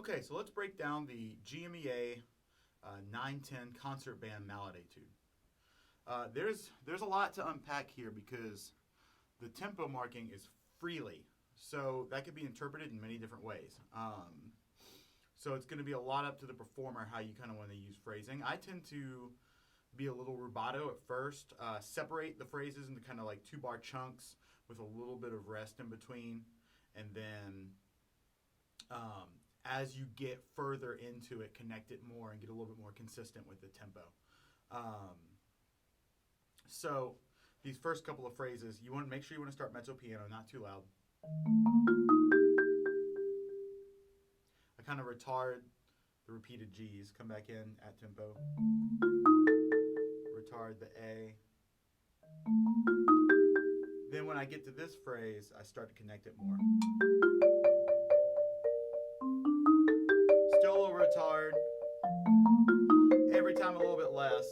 Okay, so let's break down the GMEA 910 concert band Mallet Etude. There's a lot to unpack here because the tempo marking is freely, so that could be interpreted in many different ways. So it's going to be a lot up to the performer how you kind of want to use phrasing. I tend to be a little rubato at first, separate the phrases into kind of like 2-bar chunks with a little bit of rest in between, and then as you get further into it, connect it more and get a little bit more consistent with the tempo. So these first couple of phrases, you want to make sure you want to start mezzo piano, not too loud. I kind of retard the repeated G's, come back in at tempo. Retard the A. Then when I get to this phrase, I start to connect it more. Still a little retard. Every time a little bit less.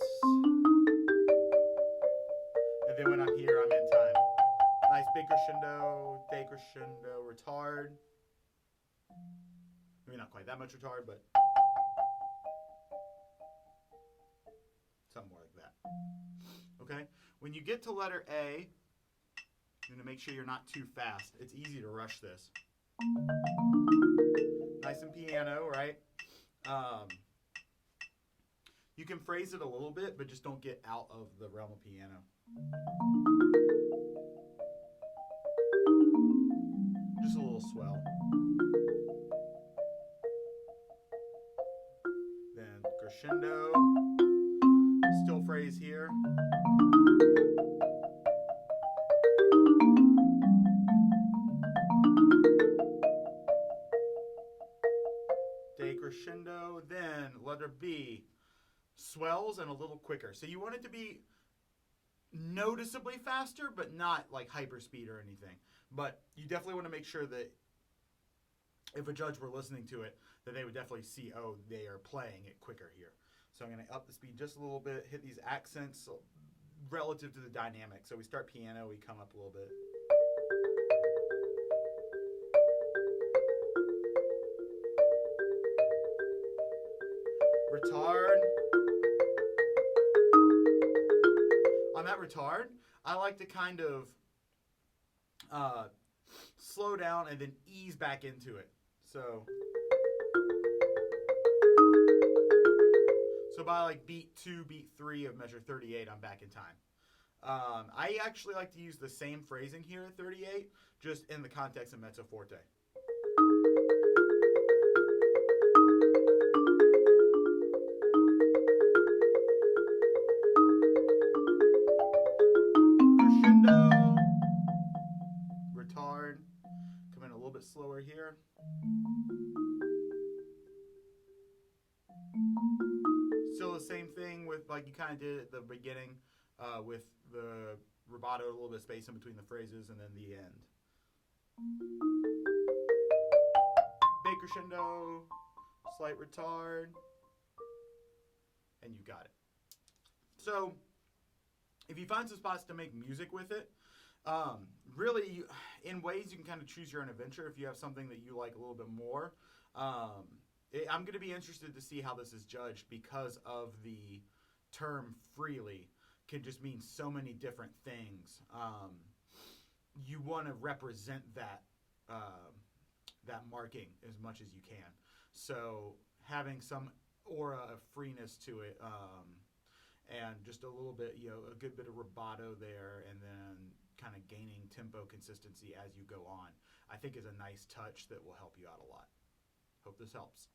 And then when I'm here, I'm in time. Nice big crescendo, decrescendo, retard. Maybe not quite that much retard, but something more like that. Okay? When you get to letter A, you're going to make sure you're not too fast. It's easy to rush this. Nice and piano, right? You can phrase it a little bit, but just don't get out of the realm of piano. Just a little swell. Then crescendo. Still phrase here. Decrescendo. Then letter B. Swells and a little quicker. So you want it to be noticeably faster, but not like hyperspeed or anything. But you definitely want to make sure that if a judge were listening to it, that they would definitely see, oh, they are playing it quicker here. So I'm going to up the speed just a little bit, hit these accents relative to the dynamic. So we start piano, we come up a little bit. Retard. On that retard, I like to kind of slow down and then ease back into it. So by like beat 2, beat 3 of measure 38, I'm back in time. I actually like to use the same phrasing here at 38, just in the context of mezzo forte. Crescendo, retard, come in a little bit slower here. Still the same thing with like you kind of did at the beginning with the rubato, a little bit of space in between the phrases, and then the end. Big crescendo, slight retard, and you got it. So if you find some spots to make music with it, really, in ways you can kind of choose your own adventure. If you have something that you like a little bit more, I'm going to be interested to see how this is judged because of the term freely can just mean so many different things. You want to represent that that marking as much as you can. So having some aura of freeness to it, and just a little bit, a good bit of rubato there, and then kind of gaining tempo consistency as you go on, I think is a nice touch that will help you out a lot. Hope this helps.